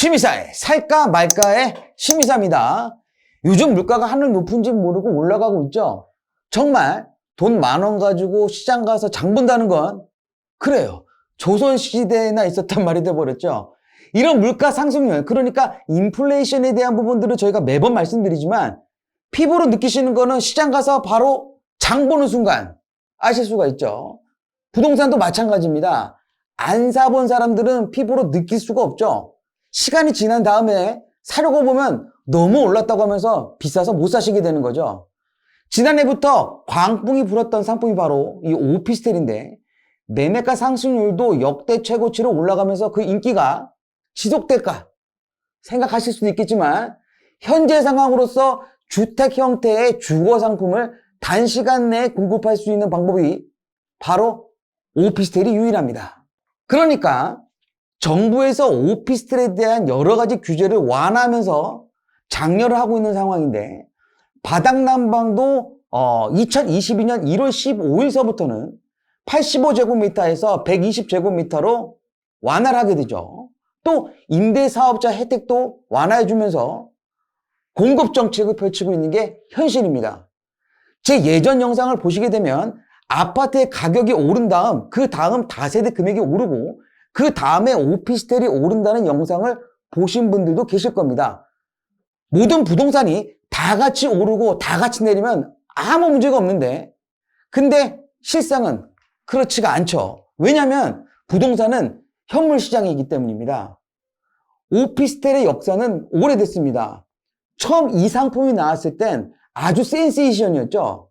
취미사에 살까 말까의 취미사입니다. 요즘 물가가 하늘 높은지 모르고 올라가고 있죠. 정말 돈 10,000원 가지고 시장 가서 장 본다는 건 그래요. 조선시대에나 있었단 말이 돼버렸죠. 이런 물가 상승률, 그러니까 인플레이션에 대한 부분들을 저희가 매번 말씀드리지만 피부로 느끼시는 거는 시장 가서 바로 장 보는 순간 아실 수가 있죠. 부동산도 마찬가지입니다. 안 사본 사람들은 피부로 느낄 수가 없죠. 시간이 지난 다음에 사려고 보면 너무 올랐다고 하면서 비싸서 못 사시게 되는 거죠. 지난해부터 광풍이 불었던 상품이 바로 이 오피스텔인데 매매가 상승률도 역대 최고치로 올라가면서 그 인기가 지속될까 생각하실 수도 있겠지만 현재 상황으로서 주택 형태의 주거 상품을 단시간 내에 공급할 수 있는 방법이 바로 오피스텔이 유일합니다. 그러니까 정부에서 오피스텔에 대한 여러 가지 규제를 완화하면서 장려를 하고 있는 상황인데 바닥난방도 2022년 1월 15일서부터는 85제곱미터에서 120제곱미터로 완화를 하게 되죠. 또 임대사업자 혜택도 완화해주면서 공급 정책을 펼치고 있는 게 현실입니다. 제 예전 영상을 보시게 되면 아파트의 가격이 오른 다음 그 다음 다세대 금액이 오르고 그 다음에 오피스텔이 오른다는 영상을 보신 분들도 계실 겁니다. 모든 부동산이 다 같이 오르고 다 같이 내리면 아무 문제가 없는데 근데 실상은 그렇지가 않죠. 왜냐하면 부동산은 현물 시장이기 때문입니다. 오피스텔의 역사는 오래됐습니다. 처음 이 상품이 나왔을 땐 아주 센세이션이었죠.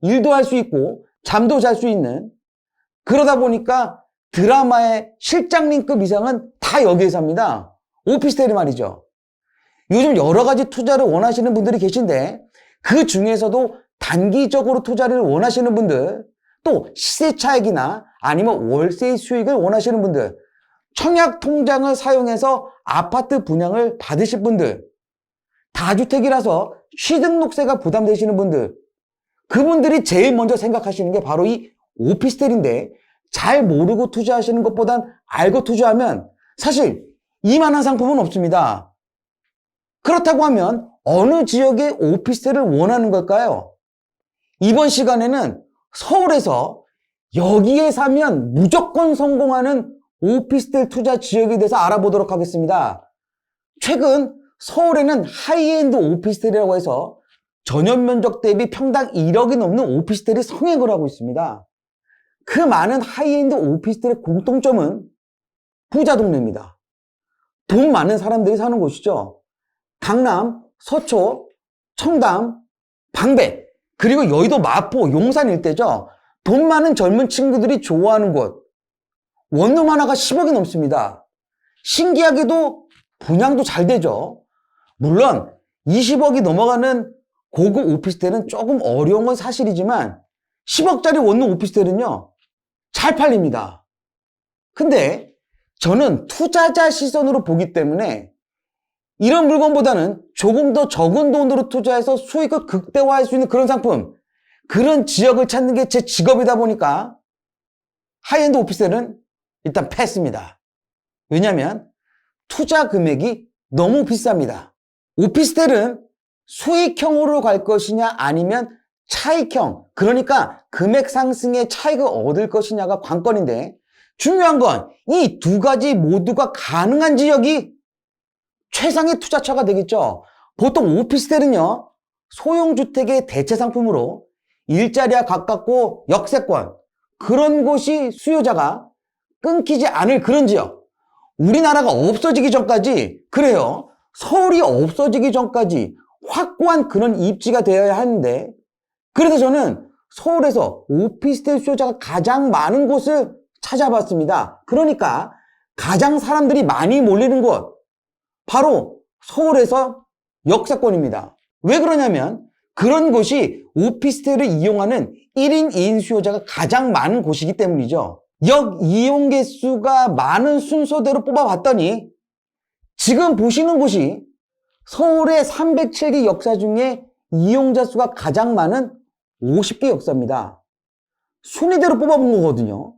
일도 할 수 있고 잠도 잘 수 있는, 그러다 보니까 드라마의 실장님급 이상은 다 여기에서 합니다. 오피스텔이 말이죠. 요즘 여러 가지 투자를 원하시는 분들이 계신데 그 중에서도 단기적으로 투자를 원하시는 분들, 또 시세 차익이나 아니면 월세 수익을 원하시는 분들, 청약 통장을 사용해서 아파트 분양을 받으실 분들, 다주택이라서 취등록세가 부담되시는 분들, 그분들이 제일 먼저 생각하시는 게 바로 이 오피스텔인데 잘 모르고 투자하시는 것보단 알고 투자하면 사실 이만한 상품은 없습니다. 그렇다고 하면 어느 지역의 오피스텔을 원하는 걸까요? 이번 시간에는 서울에서 여기에 사면 무조건 성공하는 오피스텔 투자 지역에 대해서 알아보도록 하겠습니다. 최근 서울에는 하이엔드 오피스텔이라고 해서 전용 면적 대비 평당 1억이 넘는 오피스텔이 성행을 하고 있습니다. 그 많은 하이엔드 오피스텔의 공통점은 부자 동네입니다. 돈 많은 사람들이 사는 곳이죠. 강남, 서초, 청담, 방배, 그리고 여의도 마포, 용산 일대죠. 돈 많은 젊은 친구들이 좋아하는 곳. 원룸 하나가 10억이 넘습니다. 신기하게도 분양도 잘 되죠. 물론 20억이 넘어가는 고급 오피스텔은 조금 어려운 건 사실이지만 10억짜리 원룸 오피스텔은요, 잘 팔립니다. 근데 저는 투자자 시선으로 보기 때문에 이런 물건보다는 조금 더 적은 돈으로 투자해서 수익을 극대화할 수 있는 그런 상품, 그런 지역을 찾는 게 제 직업이다 보니까 하이엔드 오피스텔은 일단 패스입니다. 왜냐하면 투자 금액이 너무 비쌉니다. 오피스텔은 수익형으로 갈 것이냐 아니면 차익형, 그러니까 금액 상승의 차익을 얻을 것이냐가 관건인데 중요한 건 이 두 가지 모두가 가능한 지역이 최상의 투자처가 되겠죠. 보통 오피스텔은요, 소형주택의 대체 상품으로 일자리와 가깝고 역세권, 그런 곳이 수요자가 끊기지 않을 그런 지역. 우리나라가 없어지기 전까지, 그래요, 서울이 없어지기 전까지 확고한 그런 입지가 되어야 하는데, 그래서 저는 서울에서 오피스텔 수요자가 가장 많은 곳을 찾아봤습니다. 그러니까 가장 사람들이 많이 몰리는 곳, 바로 서울에서 역세권입니다. 왜 그러냐면 그런 곳이 오피스텔을 이용하는 1인 2인 수요자가 가장 많은 곳이기 때문이죠. 역 이용 개수가 많은 순서대로 뽑아봤더니 지금 보시는 곳이 서울의 307개 역사 중에 이용자 수가 가장 많은 50개 역사입니다. 순위대로 뽑아본 거거든요.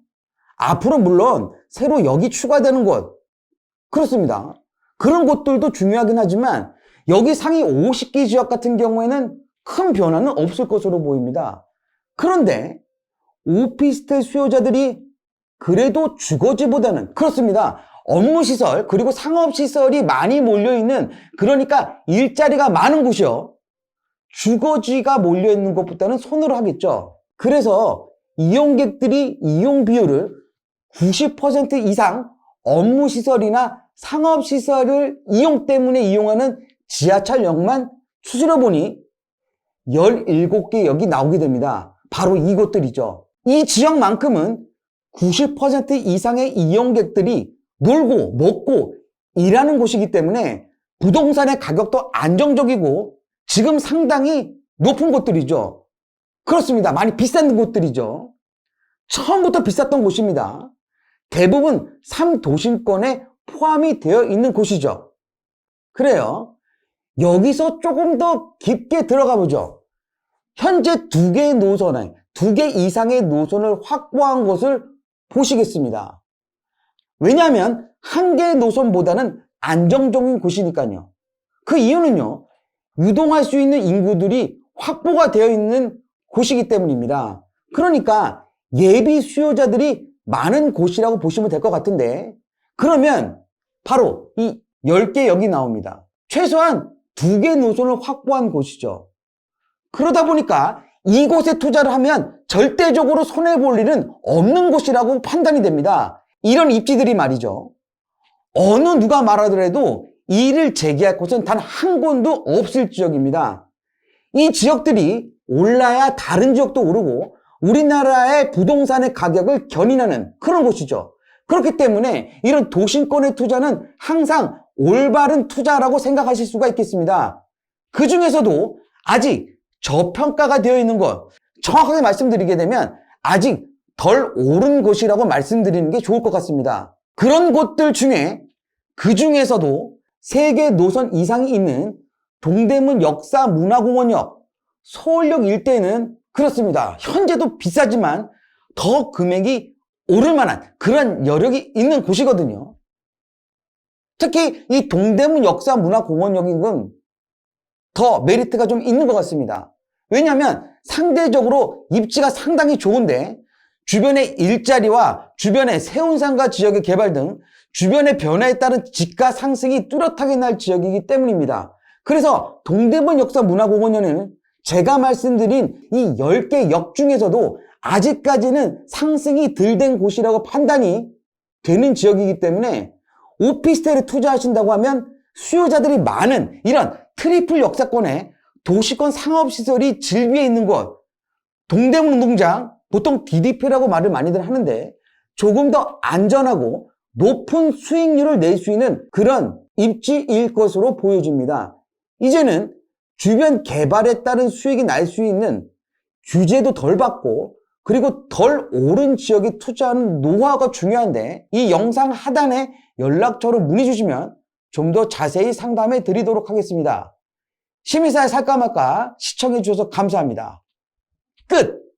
앞으로 물론 새로 역이 추가되는 곳, 그렇습니다. 그런 곳들도 중요하긴 하지만 여기 상위 50개 지역 같은 경우에는 큰 변화는 없을 것으로 보입니다. 그런데 오피스텔 수요자들이 그래도 주거지보다는 그렇습니다. 업무시설 그리고 상업시설이 많이 몰려있는, 그러니까 일자리가 많은 곳이요. 주거지가 몰려있는 것보다는 손으로 하겠죠. 그래서 이용객들이 이용 비율을 90% 이상 업무시설이나 상업시설을 이용 때문에 이용하는 지하철역만 추스려 보니 17개 역이 나오게 됩니다. 바로 이곳들이죠. 이 지역만큼은 90% 이상의 이용객들이 놀고 먹고 일하는 곳이기 때문에 부동산의 가격도 안정적이고 지금 상당히 높은 곳들이죠. 그렇습니다. 많이 비싼 곳들이죠. 처음부터 비쌌던 곳입니다. 대부분 3도심권에 포함이 되어 있는 곳이죠. 그래요. 여기서 조금 더 깊게 들어가 보죠. 현재 2개의 노선, 2개 이상의 노선을 확보한 것을 보시겠습니다. 왜냐하면 1개의 노선보다는 안정적인 곳이니까요. 그 이유는요, 유동할 수 있는 인구들이 확보가 되어 있는 곳이기 때문입니다. 그러니까 예비 수요자들이 많은 곳이라고 보시면 될 것 같은데, 그러면 바로 이 10개 역이 나옵니다. 최소한 2개 노선을 확보한 곳이죠. 그러다 보니까 이곳에 투자를 하면 절대적으로 손해볼 일은 없는 곳이라고 판단이 됩니다. 이런 입지들이 말이죠. 어느 누가 말하더라도 이를 제기할 곳은 단 한 곳도 없을 지역입니다. 이 지역들이 올라야 다른 지역도 오르고 우리나라의 부동산의 가격을 견인하는 그런 곳이죠. 그렇기 때문에 이런 도심권의 투자는 항상 올바른 투자라고 생각하실 수가 있겠습니다. 그 중에서도 아직 저평가가 되어 있는 것, 정확하게 말씀드리게 되면 아직 덜 오른 곳이라고 말씀드리는 게 좋을 것 같습니다. 그런 곳들 중에 그 중에서도 3개 노선 이상이 있는 동대문 역사문화공원역, 서울역 일대는 그렇습니다. 현재도 비싸지만 더 금액이 오를 만한 그런 여력이 있는 곳이거든요. 특히 이 동대문 역사문화공원역은 더 메리트가 좀 있는 것 같습니다. 왜냐하면 상대적으로 입지가 상당히 좋은데 주변의 일자리와 주변의 세운상가 지역의 개발 등 주변의 변화에 따른 집가 상승이 뚜렷하게 날 지역이기 때문입니다. 그래서 동대문 역사문화공원역은 제가 말씀드린 이 10개 역 중에서도 아직까지는 상승이 덜 된 곳이라고 판단이 되는 지역이기 때문에 오피스텔에 투자하신다고 하면 수요자들이 많은 이런 트리플 역사권에 도시권 상업시설이 질비해 있는 곳, 동대문 운동장, 보통 DDP라고 말을 많이들 하는데 조금 더 안전하고 높은 수익률을 낼 수 있는 그런 입지일 것으로 보여집니다. 이제는 주변 개발에 따른 수익이 날 수 있는 규제도 덜 받고 그리고 덜 오른 지역에 투자하는 노하우가 중요한데 이 영상 하단에 연락처로 문의 주시면 좀 더 자세히 상담해 드리도록 하겠습니다. 시민사회 살까 말까 시청해 주셔서 감사합니다. 끝!